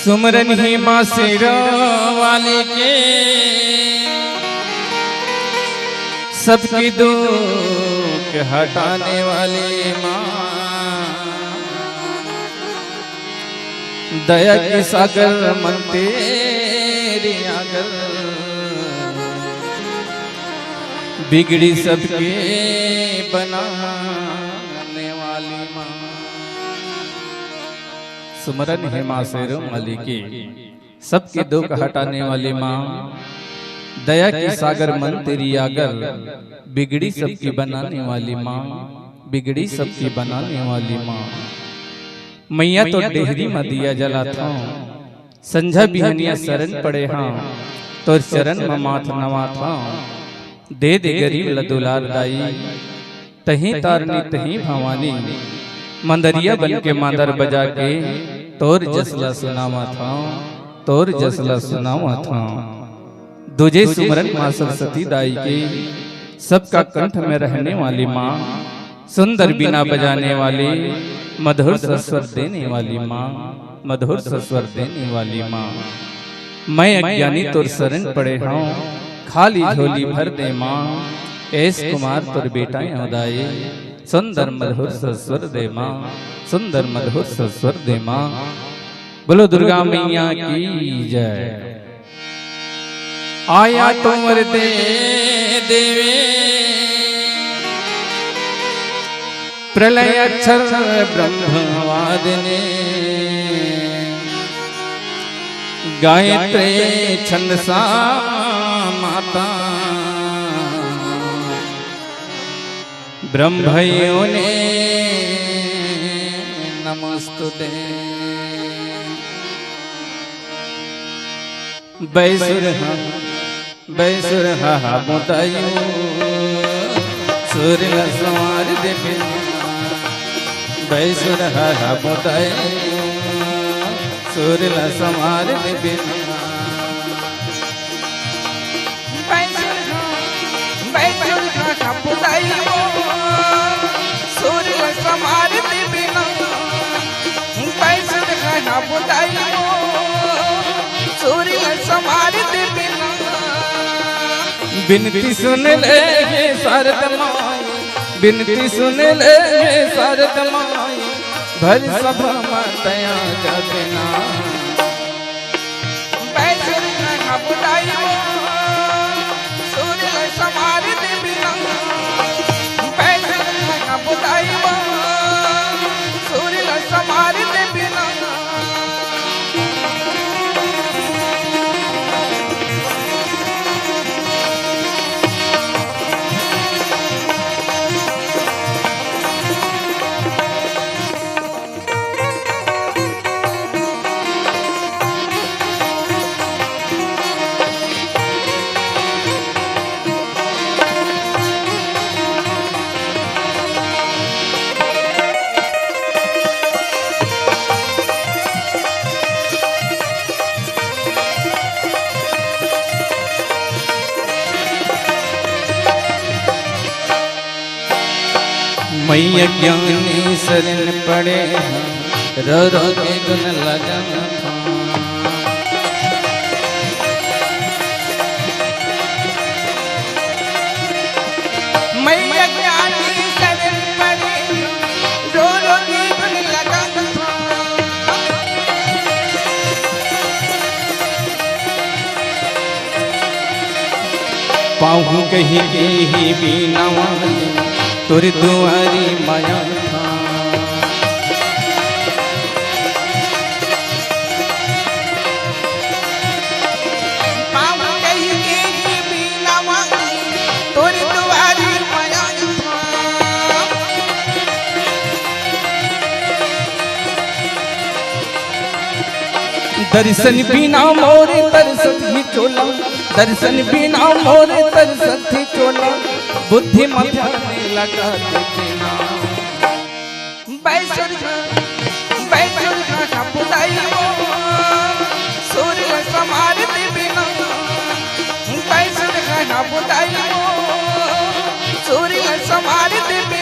सुमरन ही माँ सिर वाले के सबकी दुख हटाने वाली माँ, दया की सागर मन तेरी आगर, बिगड़ी सबके बनाने वाली माँ। सुमरन है माँ शेरों वाली की सबके दुख हटाने वाली माँ, दया की सागर मन तेरी आगर, बिगड़ी सबकी बनाने वाली माँ, बिगड़ी सबकी बनाने वाली माँ। मैया तो डेहरी में दिया जला था, संझा बिहनिया शरण पड़े हाँ, तो चरण में माथ नवा था। दे दे गरीब लदुलार दाई, तहीं तारनी तहीं भवानी, मंदरिया बन के मादर बजा के तोर जसला सुनावा था, तोर जसला सुनावा था। दुजे सुमरन माँ सरस्वती दाई के सबका कंठ में रहने वाली माँ, सुंदर बीना बजाने वाली, मधुर स्वर देने वाली माँ, मधुर स्वर देने वाली माँ। मैं अज्ञानी तुर शरण पड़े हूँ, खाली झोली भर दे माँ, ऐस कुमार तुर बेटा उदाए, सुंदर मधुर स्वर दे माँ, सुंदर मधुर स्वर दे माँ। बोलो दुर्गा मैया की जय। आया तुमर दे देवे प्रलय अक्षर ब्रह्मवादिने, गायत्री छंद सा माता, ब्रह्मयों ने नमस्तुते। बैसुर हा मुतायु सूर्य संवार देवे, बैसुर हा मुतायु सूर्य संवार देवे, बैसुर हा मुतायु सूर्य संवार देवे, बैसुर हा मुतायु सूर्य संवार देवे। बिनती सुन ले शारद माई, बिनती सुन ले शारद माई, भर सभा मातया जगना। बैसुर हा मुतायु सूर्य संवार देवे, बैसुर हा मुतायु सूर्य संवार देवे। मैया ज्ञानी शरण पड़े रो रो के गुण लगाना था। मैया ज्ञानी शरण पड़े रो रो के गुण लगाना था। पाहु कहीं ही बीना वाली तुर दुआरी माया था। पाहु कहीं ही बीना वाली तुर दुआरी माया था। दर्शन बिना मोरे तरसत ही चोला, दर्शन बिना मोरे तरसत ही चोला, बुद्धि मध्या लगा देना। बैसुर हा मुतायु सूर्य संवार देवे, बैसुर हा मुतायु सूर्य संवार देवे।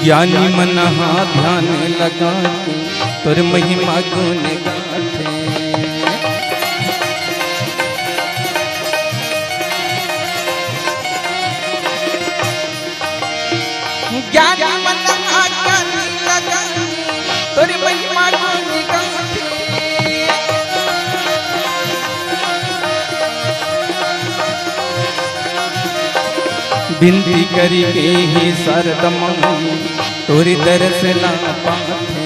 ज्ञानी मन ध्यान लगा के तोर महिमा गुण गाथे। ज्ञानी मन ज्ञानी लगा तोर महिमा गुण गाथे। बिनती करी के ही शरद माई तोरी दरस ला पाथे।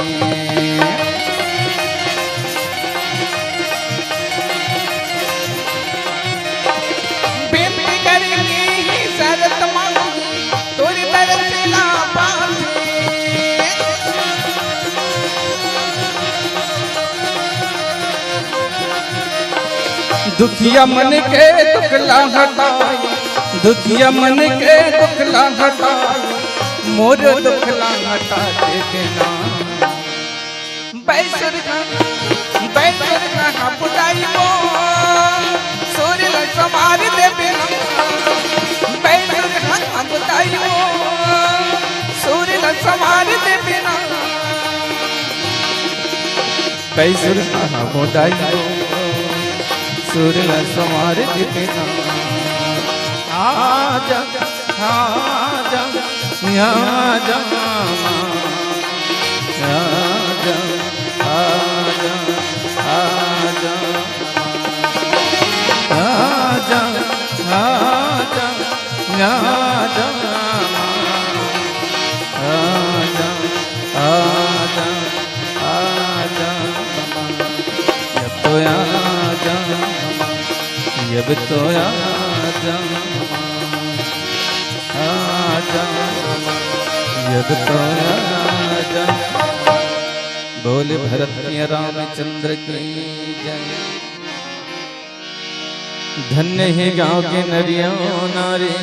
बिनती करी के ही शरद माई तोरी दरस ला पाथे। दुखिया मन के दुखला हटाई, दुखिया मन के दुखला हटाई, मोर दुखला हटा दे देना। बैसुर का बुदाई को सूर्य समार दे बिना। बैसुर का बुदाई को सूर्य समार दे बिना। बैसुर का बुदाई को सूर्य समार दे देना। आजा आजा आजा आजा आजा आजा आजा आजा आजा आजा आजा आजा जब तो आजा जब तो आजा आजा जब तो आजा। बोले भरत की रामचंद्र की जय। धन्य है गाँव के नरिया नारी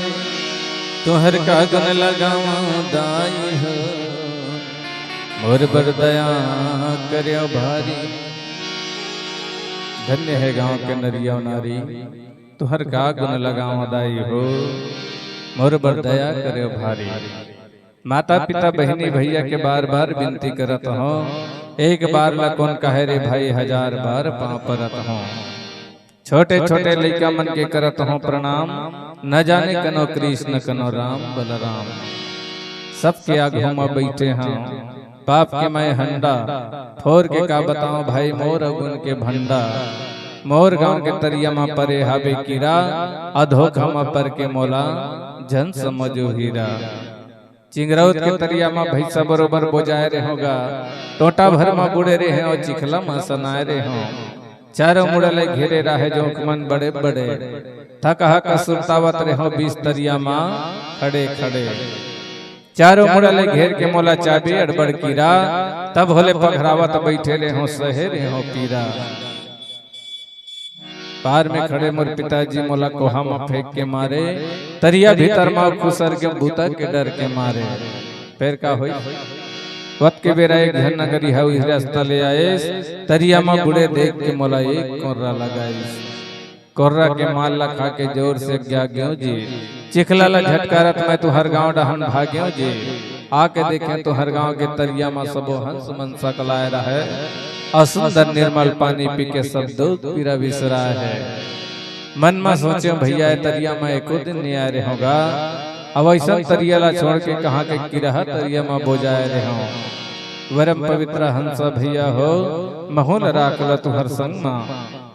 तुहर का गुण लगावा दाई हो। मोर बर दया करो भारी। धन्य है गाँव के नरिया नारी तुहर का गुण लगावा दाई हो। मोर बर दया करो भारी। माता पिता बहनी भैया के बार बार विनती करत हो। एक बार ला कौन कहे रे भाई हजार बार पाँव परत हो। छोटे छोटे लइका मन के करत हो प्रणाम। न जाने कनो कृष्ण कनो राम बलराम। सबके आगू में बैठे हाँ पाप के मैं हंडा। फोर के का बताओ भाई मोर अगुन के भंडा। मोर गांव के तरिया में परे हावे कीरा। अधोखा में पर के मोला जन समझो हीरा। चिंगरौत के तरिया में भैसा बरोबर बोजाए रे होगा। टोटा भर में बुड़े रे हैं और चिखला में सनाए रे हो। चारों मुड़ले घेरे रहे जो मन बड़े बड़े। थक हक सुरतावत रे हो बीस तरिया में खड़े खड़े। चारों मुड़ले घेर के मोला चाबी अड़बड़ कीरा। तब होले पघरावत बैठे रे हो सहे रे हो पीरा। पार में खड़े मोर पिताजी मोला कोहा में फेंक के मारे। तरिया भीतर माँ खुसर के भूता के डर के मारे। पैर का होई वत के बेरा एक घन नगरी है इस रास्ता ले आए। तरिया माँ बुढ़े देख के मोला एक कोर्रा लगाई। कोर्रा के माल ला खा के जोर से गया ग्यो जी। चिखला ला झटकारत मैं तो हर गांव डहन भाग्यो जी। आके देखे तो हर गांव के तरिया माँ सबो हंस मन सकलाए रहे। असुंदर निर्मल पानी पी के सब दुख पीरा बिसरा है। मन में सोचे भैया तरिया में एको दिन नहीं आ रहे होगा। अब ऐसा तरिया ला छोड़ के कहाँ के किरहा तरिया में बोजाए रहे हो। वरम पवित्र हंस भैया हो महुल राखल तुहर संग माँ।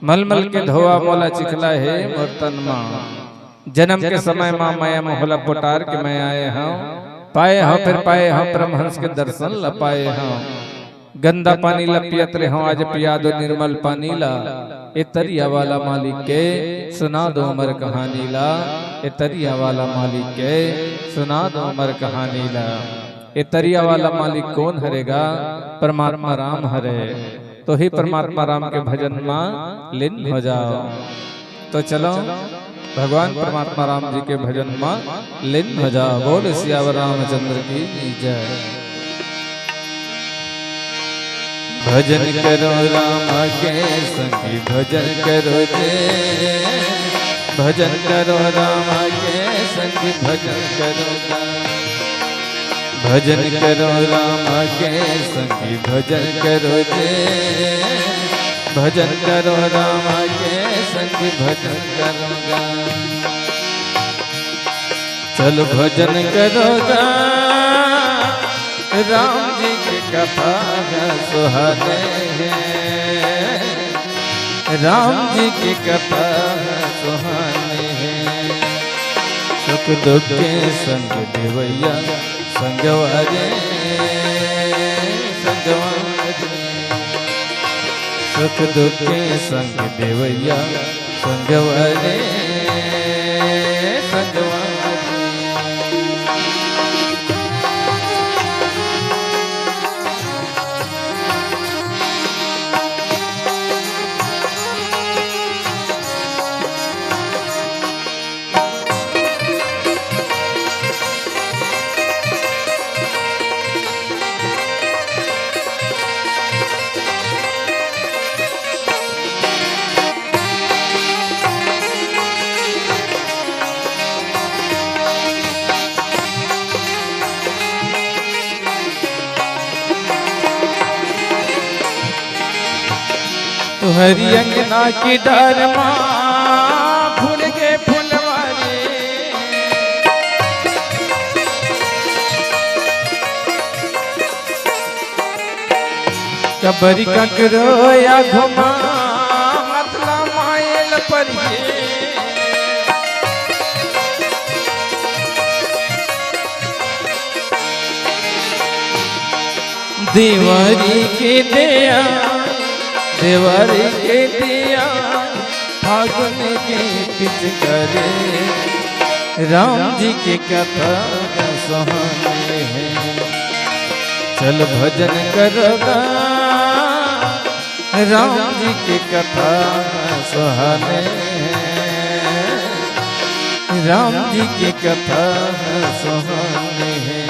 मलमल के धोआ मोला चिखला है मोरतन माँ। जन्म के समय माँ माया मोहला पुटार के मैं आए हूँ। पाए हो फिर पाए हो परमहंस के दर्शन ला पाए हो। गंदा पानी ला पियत रहे हो आज पिया दो निर्मल पानी ला। ए तरिया वाला मालिक के सुना दो अमर कहानी ला। ए तरिया वाला मालिक के सुना दो अमर कहानी ला। ए तरिया वाला मालिक कौन हरेगा? परमात्मा राम हरे। तो ही परमात्मा राम के भजन में लीन हो जाओ। तो चलो भगवान परमात्मा राम जी के भजन में लीन हो जाओ। बोल सियावर रामचंद्र की जय। भजन करो राम के संगी भजन करो जे। भजन करो राम के संगी भजन करो। भजन करो राम के संगी भजन करो जे, भजन करो राम के संगी भजन करोगा। चलो भजन करोगा राम जी की कथा सुहाने हैं, राम जी की कथा सुहाने हैं। सुख दुख के संग देवैया संगवारे संगवारे, सुख दुख के संग देवैया संगवारे संगवारे। हरी अंगना की डार माँ फूल के फुलवारे, कबरी ककरो या घुमा मतला मायल पर दीवारी की दिया, देवारी के दिया फागुन के पिच करे, राम जी की कथा सुहाने हैं। चल भजन करोगा राम जी की कथा सुहाने हैं, राम जी की कथा सुहाने हैं।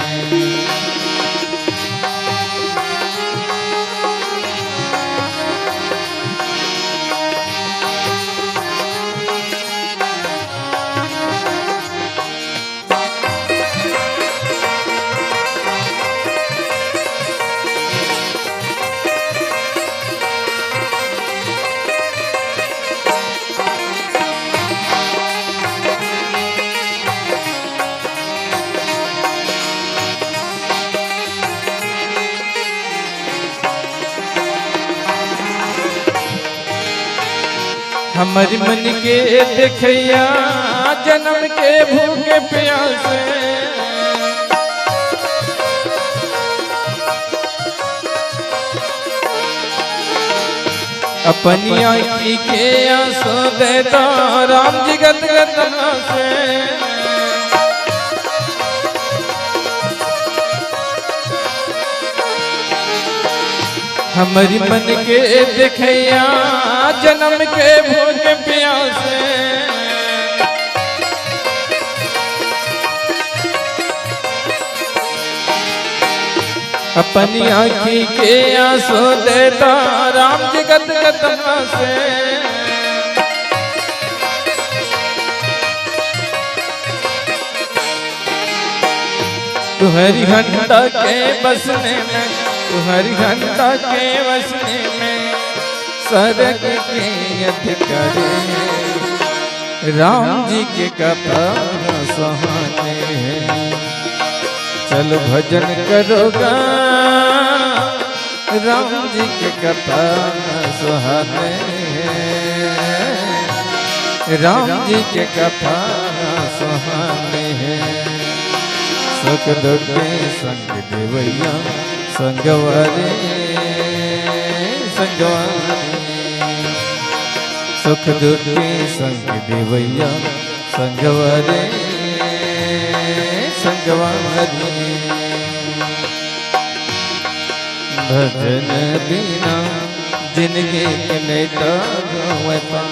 हमारी मन के देखैया जन्म के भूखे प्यासे, अपनी आँखी के आंसू देता राम जी गद गद से। हमारी मन के देखैया जन्म के भूख प्यासे, अपनी आँखी के आंसू देता राम जी गद गद से। तुम्हारी घंटा के बसने में, तुम्हारी घंटा के बसने में सरग के अधिकारी, राम जी के कथा सुहाने हैं। चलो भजन करोगा राम जी के कथा सुहाने हैं, राम जी के कथा सुहाने हैं। सुख दुख के संग देवैया संगवारे संगवारे, सुख दुख के संग देवैया संगवारे संगवारे। भजन बिना जिंदगी के नेता रोता,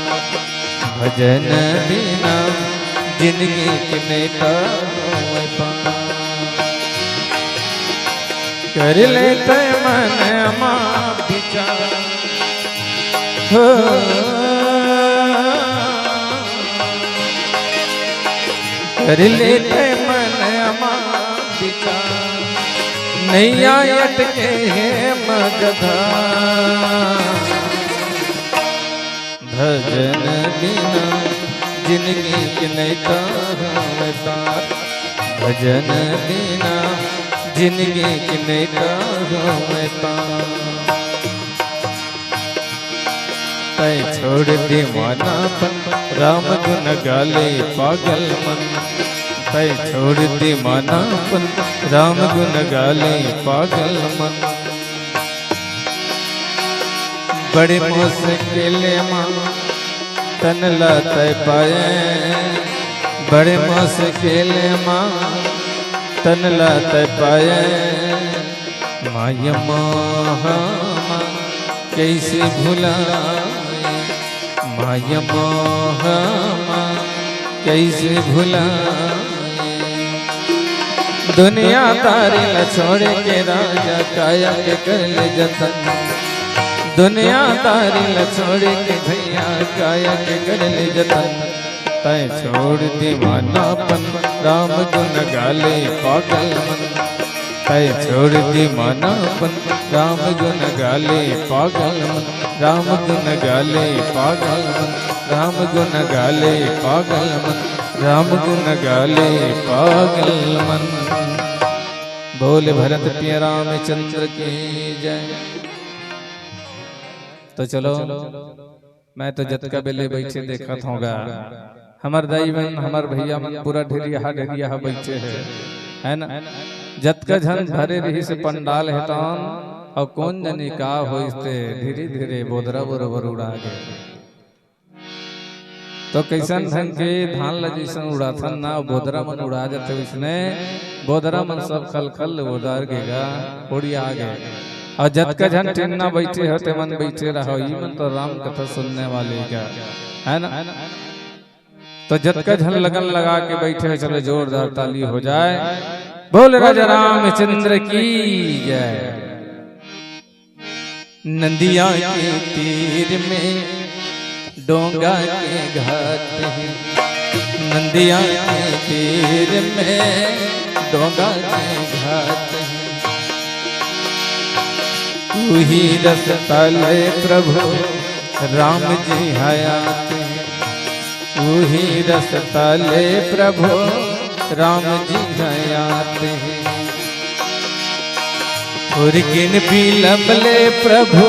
भजन बिना जिंदगी के नेता रोता। कर लेते मन अमा विचार हो, कर लेते मन अमा विचार। नैया अटके है मगधार। भजन बिना जिंदगी के नहीं तार, भजन बिना जिंदगी के नहीं तार। तय छोड़ दे मानापन राम गुण गाले पागल मन। तय छोड़ दे मानापन राम गुण गाले पागल मन। बड़े मुश्किल मां तन तय पाए, बड़े मुश्किल मां तन तय पाए। माय मोहा कैसे भुलाए, माय मोहा कैसे भुलाए। दुनिया तारी ल छोड़ के राजा काया के कर ले जतन। दुनिया तारी ल छोड़ के भैया काया के कर ले जतन। तय छोड़ दीवानापन राम गुण गाले पागल मन। तय छोड़ दीवानापन राम गुण गाले पागल मन। राम गुण गाले पागल मन, राम गुण गाले पागल मन, राम गुण गाले पागल मन। बोले भरत प्रिय रामचंद्र की जय। तो चलो मैं तो जतका बेले बैठे देखा होगा हमार दाई मन हमार भैया मन पूरा ढेरिया बैठे है ना। जतका झन भरे रही से पंडाल है तौन और कौन जनी का होइते धीरे धीरे बोदरा बरोबर उड़ा गए। तो कैसन ढंग के धान ल जैसन उड़ाथन ना बोदरा मन उड़ा जाते उसने बोदरा मन सब खल खल उड़ार गेगा उड़िया आ गए। और जतका झन टिन्ना बैठे होते मन बैठे रहो ई मन तो राम कथा सुनने वाले का है ना। तो जतका झन लगन लगा के बैठे चलो जोरदार ताली हो जाए। बोल राजा रामचंद्र की जय। नंदिया के तीर में डोंगा के घाट है, नंदिया के तीर में डोंगा के घाट है। तू ही रस तले प्रभु राम जी हयात है। तू ही रस तले प्रभु राम जी हयात है। उर्गिन भी लमले प्रभु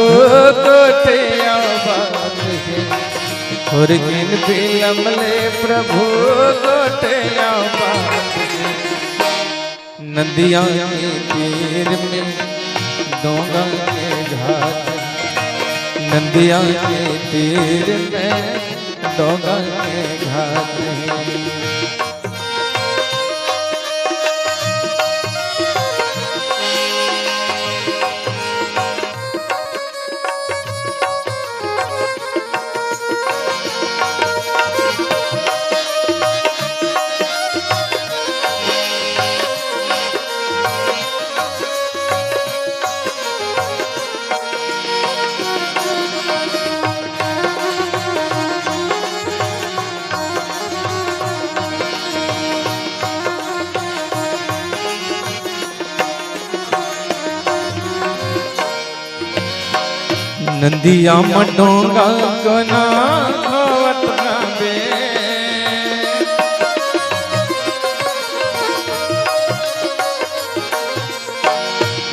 कोटे आबाद है। उर्गिन भी लमले प्रभु कोटे आबाद है। नदिया के तीर में डोंगा के घाट, नदिया के तीर में डोंगा के घाट है। नंदिया मडोंगा कोना खोवत गावे।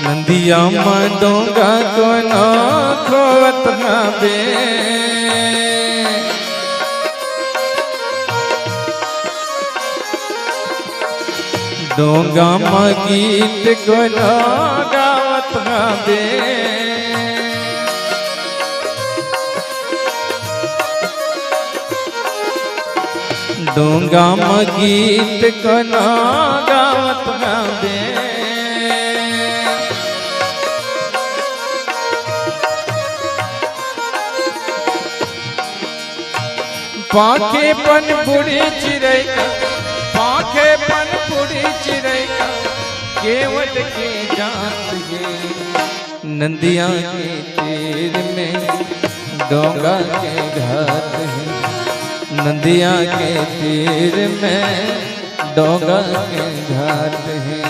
नंदिया मडोंगा कोना खोवत गावे। डोंगा मा गीत कोना गावत गावे। डोंगा में गीत कोना गावत गावे। पाखे पन बुढ़ी चिड़ै का, पाखे पन बुढ़ी चिड़ै का केवट के जात गे। नंदिया के तीर में डोंगा के घाट है। नदिया के तीर में डोंगा के घाट है।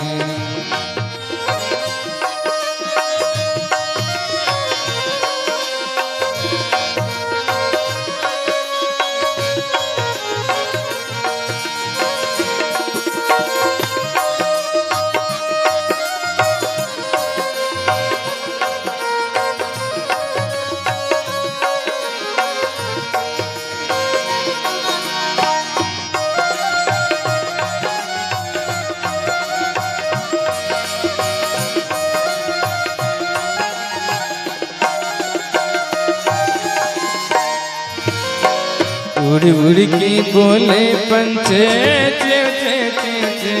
उड़ी उड़ी की बोले पंछी चे चे चे चे।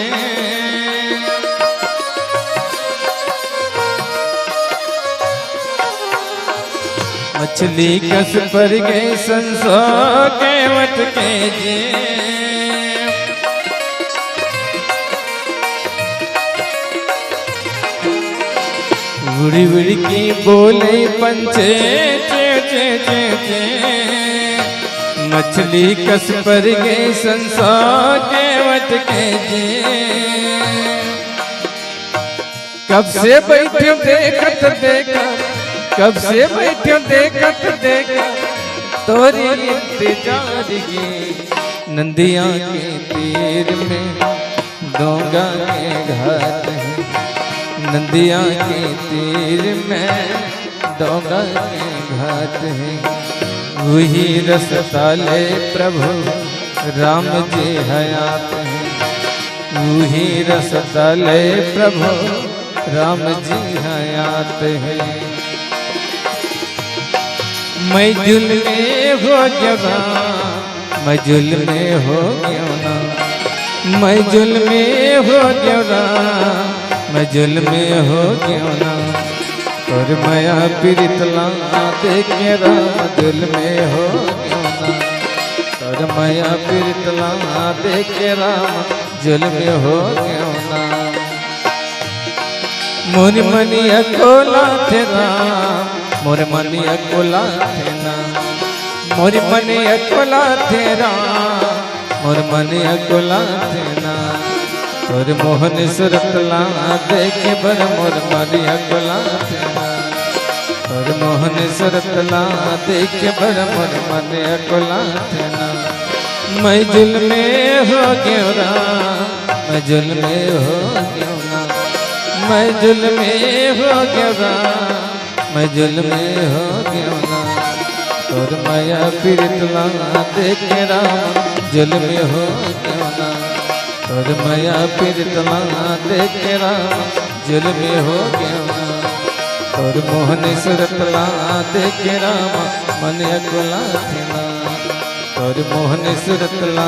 मछली कस पर गए संसो के वट के जे। उड़ी उड़ी की बोले पंछी चे चे चे चे। मछली कस पर गए संसो के वट के जे। कब से बैठे देखत देखत, कब से बैठे देखत देखत तोरी इंतजार की। नंदिया के तीर में डोंगा के घाट है। नंदिया के तीर में डोंगा के घाट है। वही रसता ले प्रभु राम जी हयात है। वही रसता ले प्रभु राम जी हयात है। मैं जुल्मे हो गया, मैं जुल्मे हो गया, मैं जुल्मे हो गया, मैं जुल्मे हो गया। और माया पीरितला देखे राम जुल्मे हो गया। और माया पीरितला देखे राम जुल्मे हो गया। मोर मनिया कोला तेरा, मोर मनिया कोला तेरा, मोर मनिया कोला तेरा, मोर मनिया कोला तेरा। और मोहन सुरतला देखे बर मोर मनिया कोला तेरा। और मोहन सुरतला देखे बर मोर मनिया कोला तेरा। मैं जुल्मे हो गया, मैं जुल्मे हो गया, मैं जुल्मे हो गया, मैं जुल्मे हो गया। और माया पीरितला देखे राम जुल्मे हो गया। और माया पीरितला देखे राम जुल्मे हो गया। और मोहन सुरतला देखे राम मन अकुला थेना। और मोहन सुरतला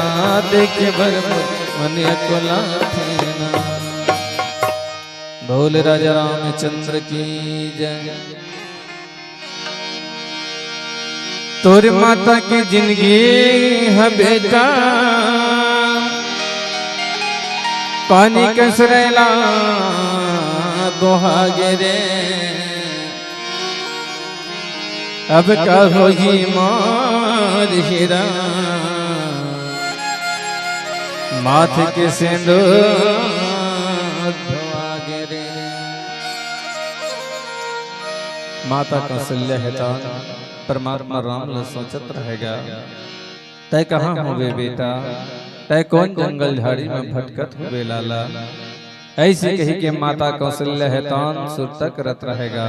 देखे बर मन अकुला थेना। बोल राजा रामचंद्र की जय। तोर माता की जिंदगी है बेटा, पानी कसरेला दोहागे रे। अब का होगी मार हीरा, माथे के सिंदूर धोआगे रे। माता कौशल्या हेता परमात्मा राम ल सोचत रहेगा, तय कहाँ होवे बेटा, तय कौन जंगल झाड़ी में भटकत हुए लाला। ऐसी कही के माता कौशल्या हेतान सुरता करत रहेगा।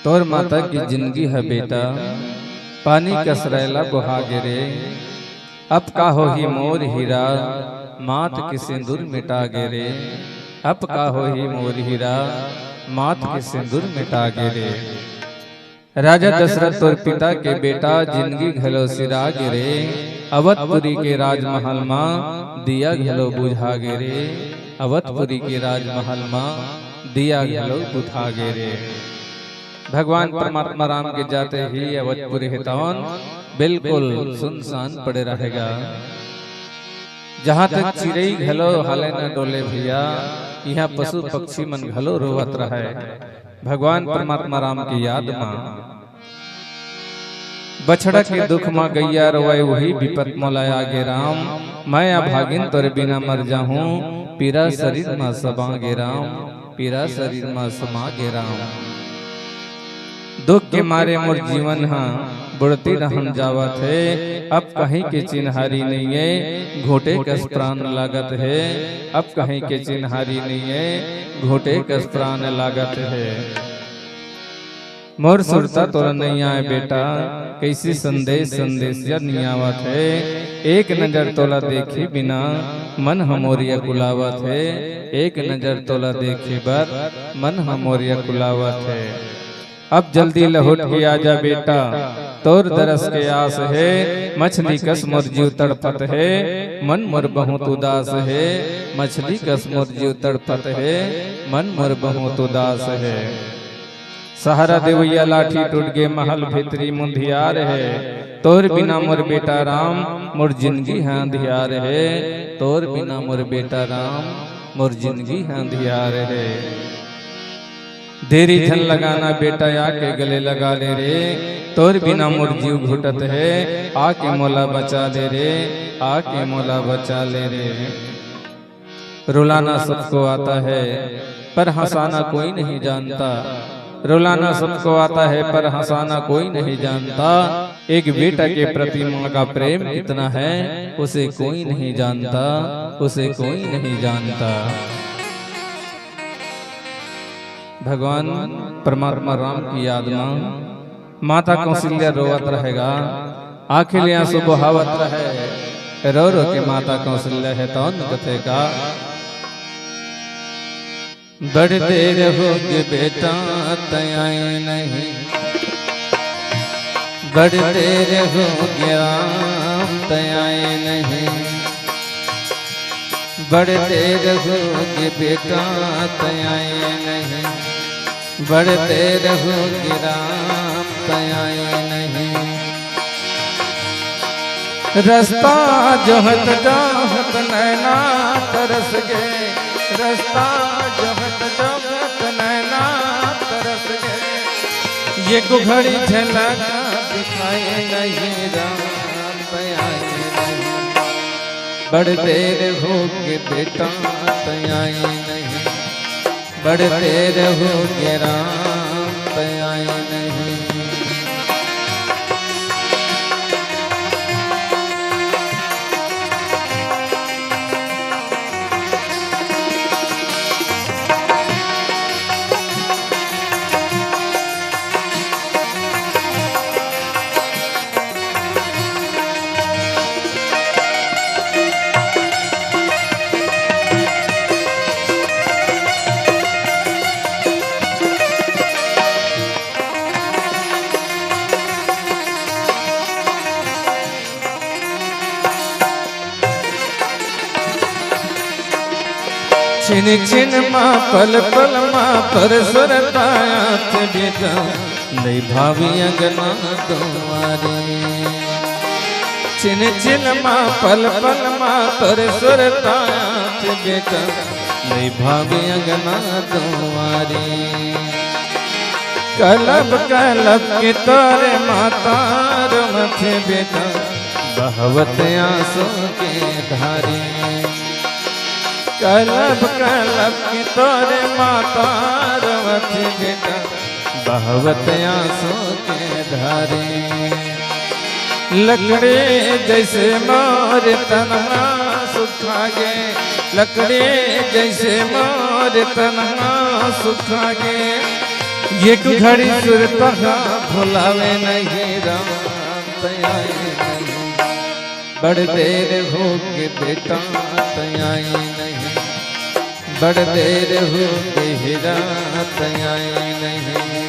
तोर माता की जिंदगी है बेटा, पानी कसरैला बुहा गिरे। अब का हो ही मोर हीरा, मात के सिंदूर मिटा गिरे। अब का हो ही मोर हीरा, मात के सिंदूर मिटा गिरे। राजा दशरथ तोर पिता के बेटा जिंदगी घलो सिरा गिरे। अवधपुरी के राजमहल मां दिया घलो बुझा गिरे। अवधपुरी के राजमहल मां दिया घलो बुझा गिरे। भगवान परमात्मा राम के जाते ही अवधपुरी हितौन बिल्कुल सुनसान पड़े रहेगा। जहाँ तक चिड़ई घलो हाले न डोले भैया, यहाँ पशु पक्षी मन घलो रोवत रहे भगवान परमात्मा राम की याद मां। बछड़ा के दुख मां गैया रोए वही विपत मोलाय आगे राम। मैं अभागिन तोरे बिना मर जाहूं, पीरा शरीर मां समागे राम। पीरा शरीर मां समागे राम। दुख के मारे मोर जीवन हाँ बुढ़ती रहम जावत है। अब कहीं के चिन्हारी नहीं है, घोटे कस प्राण लागत है। अब कहीं के चिन्हारी नहीं है, घोटे कस प्राण लागत है। मोर सुरता तोरा नहीं आए बेटा, कैसी संदेश संदेश नहीं आवत है। एक नजर तोला देखे बिना मन हमोरिया कुलावत है। एक नजर तोला देखे बर मन हमोरिया कुलावत है। अब जल्दी लौट के आजा बेटा, तोर दरस के आस है, मछली कस मोर जीव तड़पत है, मन मोर बहुत उदास है, मछली कस मोर जीव तड़पत है, मन मोर बहुत उदास है। सहारा देवैया लाठी टूट गे महल भीतरी मुंधियार है, तोर बिना मोर बेटा राम मोर जिंदगी है अंधियार है, तोर बिना मोर बेटा राम मोर जिंदगी है अंधियार है। देरी धन लगाना बेटा आके गले लगा ले रे, तोर बिना मोर जीव घुटत है, आके मोला बचा ले रे, आके मोला बचा ले रे। रुलाना सबको आता है पर हंसाना कोई नहीं जानता, रुलाना सबको आता है पर हंसाना कोई नहीं जानता, एक बेटा के प्रति माँ का प्रेम कितना है उसे कोई नहीं जानता, उसे कोई नहीं जानता। भगवान परमात्मा राम की याद में माता कौशल्या रोवत रहेगा, आखिर आंसू बहावत रहे, रो रो के माता कौशल्या है तो कथे का बड़ी देर होगी बेटा तयाए नहीं, बड़ी देर होगी राम तयाए नहीं, बड़ी देर होगी बेटा तयाए नहीं, बड़ी देर होगी राम तयाए नहीं। रास्ता जोहत जोहत नैना तरस गए, रास्ता जोहत जोहत नैना तरस गए, ये घड़ी झलक दिखाए नहीं राम तयाए नहीं, बड़ देर होगे बेटा तयाए नहीं, बड़ देर होगे राम तयाए नहीं। छिन छिन माँ पल पल माँ पर सुरतायात बेटा, नहीं भावी अगना तुम्हारी। छिन छिन माँ पल पल माँ पर सुरतायात बेटा, नहीं भावी अगना तुम्हारी। कलब कलब के तोरे माता रमथे बेटा, बहवत आंसू के धारे। कलब कलब की तोरे माता रवत बेटा, बहवत आंसू के धारे। लकड़े जैसे मोर तनहा सुखा गे, लकड़े जैसे मोर तनहा सुखा गे, ये घड़ी सुरता भुलावे नहीं राम तयाए नहीं, बड़ देर होगे बेटा तयाए नहीं, बड़ देर होगे हीरा तयाए नहीं।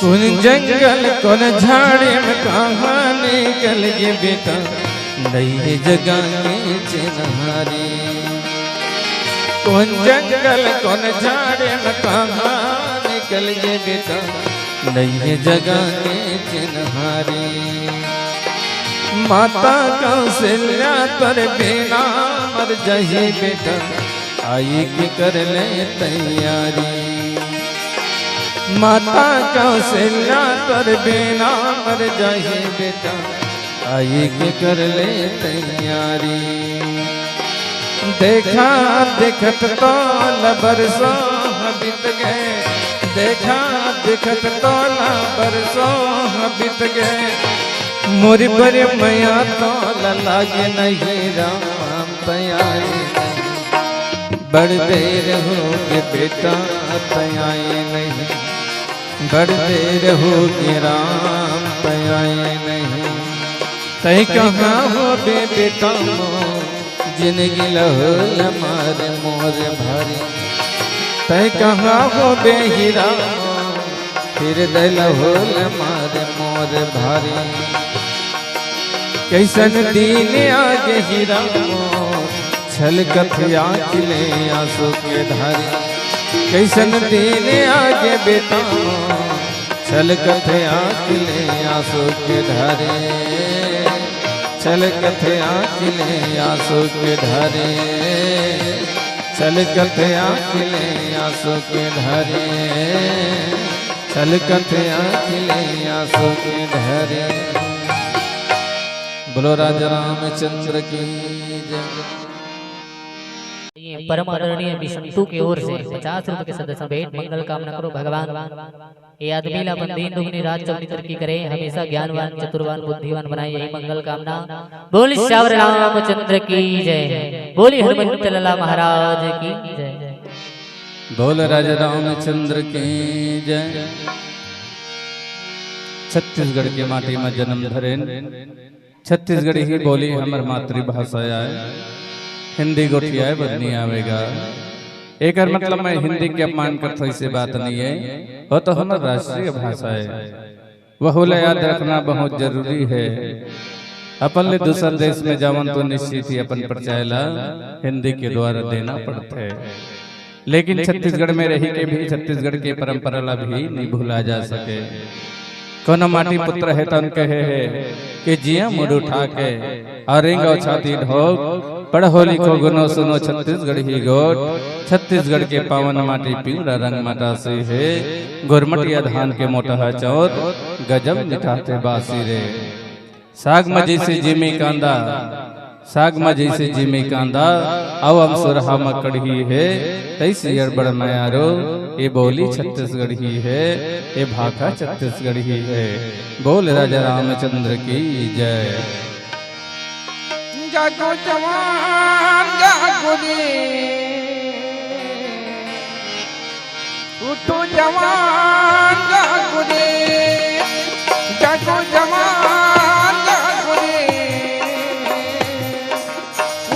कौन जंगल कौन झाड़ी में कहाँ निकल ये बेटा, नई जगह के चिन्हारी। कौन जंगल कौन झाड़ी में कहाँ निकल ये बेटा, नई जगह के चिन्हारी। माता कौशल्या तर बिना मर जाइए बेटा, आई की कर ले तैयारी। माता कौशल्या तर बिना मर जाइए बेटा, आई के कर ले तैयारी। देखा देखत तो बरसों बीत गए, देखा देखत तो बरसों बीत गए, मोरी पर मैया तो लागे नहीं राम तैयारी नहीं, बड़ देर हो के बेटा तैयारी नहीं, बड़ देर हो के राम तैयारी नहीं, तय कहाँ हो बेटा जिंदगी लहल मारे मोर भारी, तय कहाँ हो बेहिरा हृदय लहल मारे मोर भारी, कैसन दिन आगे हीरा छलकत आँखिले आंसू के धारे, कैसन दिन आगे बेटा छलकत आँखिले आंसू के धारे, छलकत आँखिले आंसू के धारे, छलकत आँखिले आंसू के धारे, छलकत आँखिले आंसू के धारे। बोलो राजा रामचंद्र की जय। परम आदरणीय विष्णु की ओर से 50 रुपए के सदस्य भेंट मंगल कामना करो भगवान ये आदमी ला बंदीन दुगनी रात चौनित्र की करे, हमेशा ज्ञानवान चतुरवान बुद्धिवान बनाए, यही मंगल कामना। बोली श्यावर रामचंद्र की जय, बोली हनुमंत लाला महाराज की जय, बोल राजा रामचंद्र की जय। छत्तीसगढ़ के माटी में जन्म धरे, छत्तीसगढ़ी ही बोली हमर मातृभाषा है, हिंदी गोठिया है बदनी आवेगा। एक मतलब मैं हिंदी के अपमान करता इसे बात नहीं है, वो तो हमार राष्ट्रीय भाषा है, वह याद रखना बहुत जरूरी है। अपन ले दूसर देश में जावन तो निश्चित ही अपन परिचयला हिंदी के द्वारा देना पड़ता है, लेकिन छत्तीसगढ़ में रही के भी छत्तीसगढ़ के परंपरा ला भी नहीं भूला जा सके। कोनो माटी पुत्र है तो उनके है कि जिया मुड़ उठा के और छाती ढोक, पढ़ो लिखो गुनो सुनो छत्तीसगढ़ ही गोट, छत्तीसगढ़ के पावन माटी पीला रंग माटा से है, गुरमटिया धान के मोटा चौथ गजब मिठाते बासी रे, साग मजी से जिमी कांदा, साग मजी से जिमी कांदा, अब हम सुरहा मकड़ी है, तैसी अड़बड़ मायारो, ये बोली छत्तीसगढ़ ही है, ये भाषा छत्तीसगढ़ ही है। बोल राजा रामचंद्र की जय। जागो जवान जागो रे, उठो जवान जागो रे, जागो जवान जागो रे,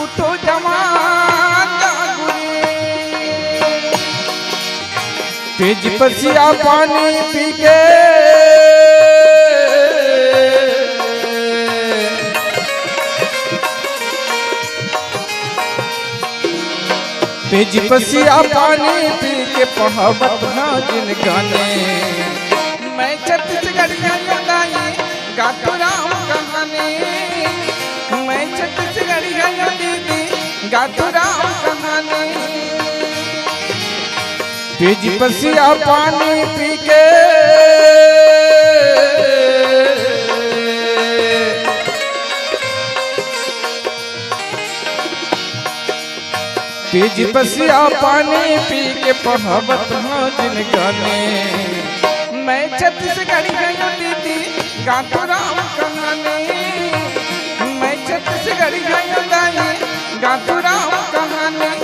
उठो जवान जागो रे। पेज पसिया पानी पी के पेज पसिया पानी पी के पढ़ावत जिन गाने, मैं छत्तीसगढ़ गाई गातो राम कहानी, मैं छत्तीसगढ़ दीदी गातो राम कहानी। पेज पसिया पानी पी के पेज पसिया पानी पी के पढ़ावत जिन गाने, मैं छत्तीसगढ़ दीदी गातो राम कहानी, मैं छत्तीसगढ़ गाई गातो राम कहानी।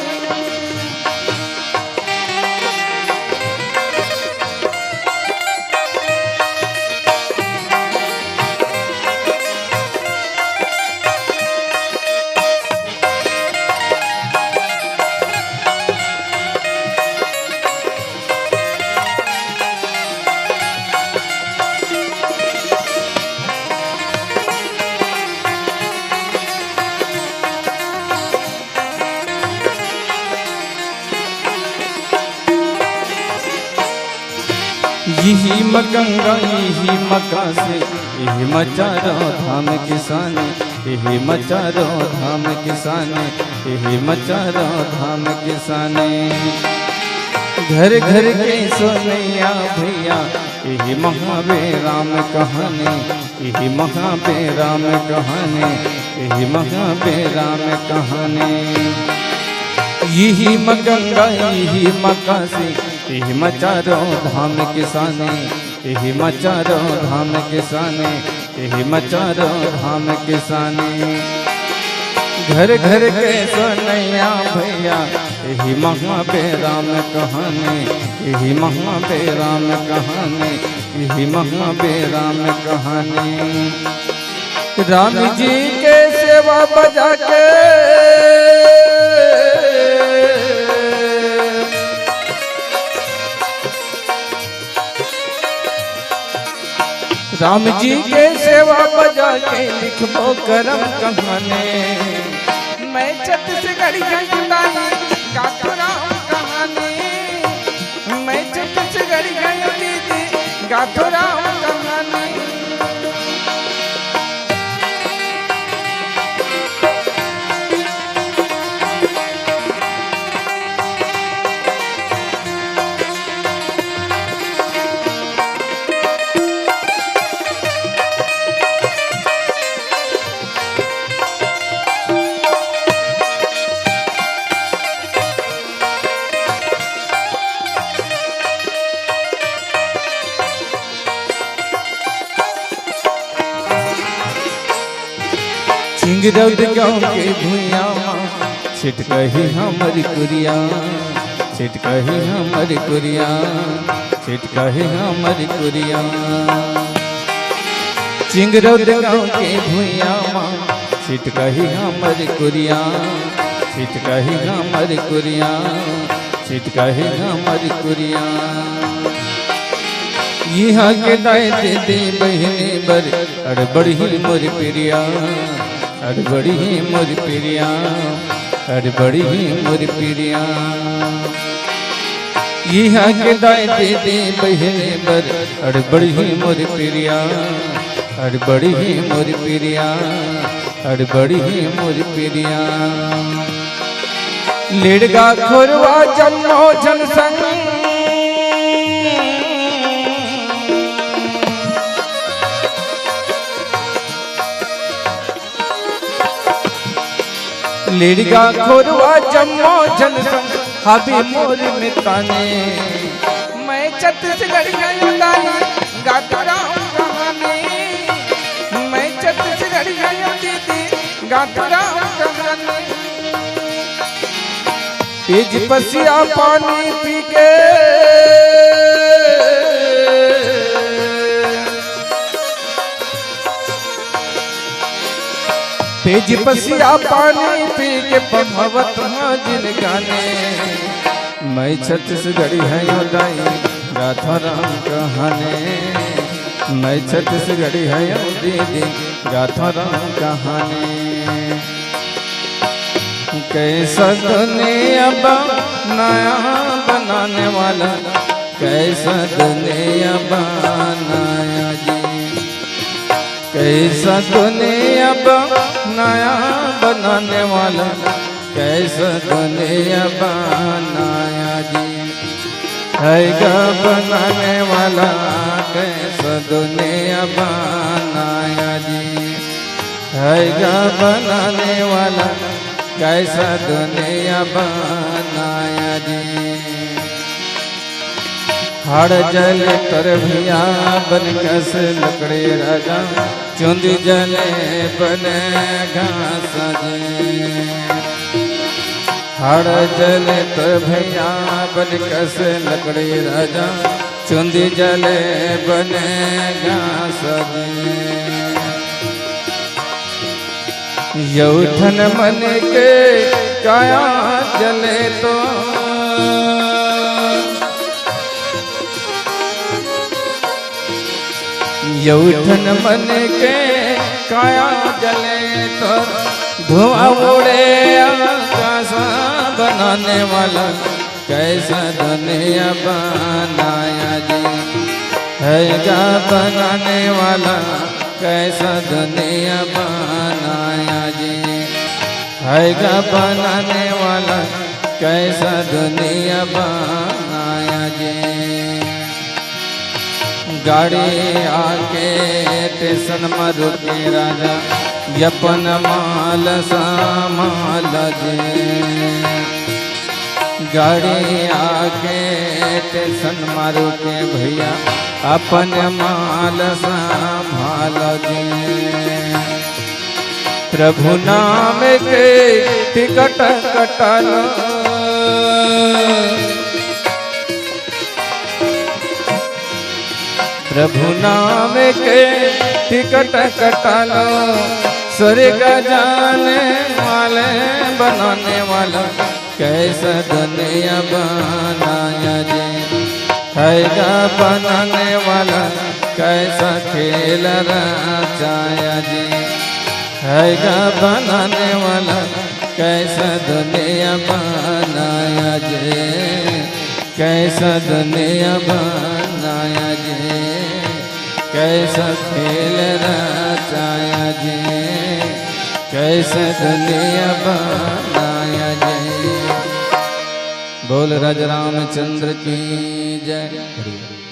यही मगंगा यही मका से यही मचारो धाम किसाने, यही मचारो धाम किसाने, यही मचारो धाम किसाने। घर घर के सोनैया भैया यही महावीर राम कहानी, यही महावीर राम कहानी, यही महावीर राम कहानी। यही गंगा यही काशी यही चारों धाम किसाने यही चारों धाम किसाने यही चारों धाम किसाने घर घर के सोनैया भैया यही महाबेराम कहानी यही महाबेराम कहानी यही महाबेराम कहानी। राम जी के सेवा बजा के राम जी के सेवा बजा के लिखबो करम कहानी। मैं छत्तीसगढ़ गई गातो राम कहानी। मैं छत्तीसगढ़ गई दीदी गातो राम कहानी। सिंगरौद गाँव के भूया छिटकही हमारी कुरिया छिटकही हमारी कुरिया छिटकही हमारी कुरिया। सिंगरौद गाँव के भूया छिटकही हमारी कुरिया छिटकही हमारी कुरिया छिटकही हमारी कुरिया। यहाँ के दाए दे बहने बर अड़बड़ी मोर प्रिया अड़बड़ी मोर प्रिया अड़बड़ी मोर प्रिया। यहाँ के दाए दे बहने बर अड़बड़ी मोर प्रिया अड़बड़ी मोर प्रिया अड़बड़ी मोर प्रिया। लेड़गा खोरवा जम्मो जनसंग लेड़गा खोरवा जम्मो जनसंग हाबी मोर मिताने। मैं छत्तीसगढ़ गई गातो राम कहानी। मैं छत्तीसगढ़ गई दीदी गातो राम कहानी। पेज पसिया पानी पी के पेज पसिया पानी पी के पभवत जिन गाने। मैं छत्तीसगढ़ी है दाई गाथा राम कहानी। मैं छत्तीसगढ़ी है दीदी गाथा राम कहानी। कैसा दुनिया नया बनाने वाला कैसा दुनिया बनाया जी कैसा दुनिया नया बनाने वाला कैसा दुनिया बनाया जी है गा बनाने वाला कैसा दुनिया बनाया जी है गा बनाने वाला कैसा दुनिया बनाया जी। हर जल तर भैया बन कस लकड़े राजा चुंदी जले बने घास जी। हर जल तर भैया बन कस लकड़े राजा चुंदी जले बने घास जी। यौठन मन के काया जले तो यौठन मन के काया जले तो धुआं उड़े आकाश बनाने वाला कैसा दुनिया बनाया जी है गा बनाने वाला कैसा दुनिया बनाया जी है गा बनाने वाला कैसा दुनिया बनाया जी। गाड़ी आके स्टेशन में रुके राजा यपन माल सामाल जी गाड़ी आके टेंशन मारू के भैया अपन माल संभाल जी। प्रभु नाम के टिकट कटल प्रभु नाम के टिकट कटलो स्वर्ग जाने वाले बनाने वाला कैसा दुनिया बनाया जी। हैगा बनाने वाला कैसा खेल रचाया जी। हैगा बनाने वाला कैसा दुनिया बनाया जी। कैसा दुनिया बनाया जी। कैसा खेल रचाया जी। कैसा दुनिया बनाया जी। बोल राजा रामचंद्र की जय।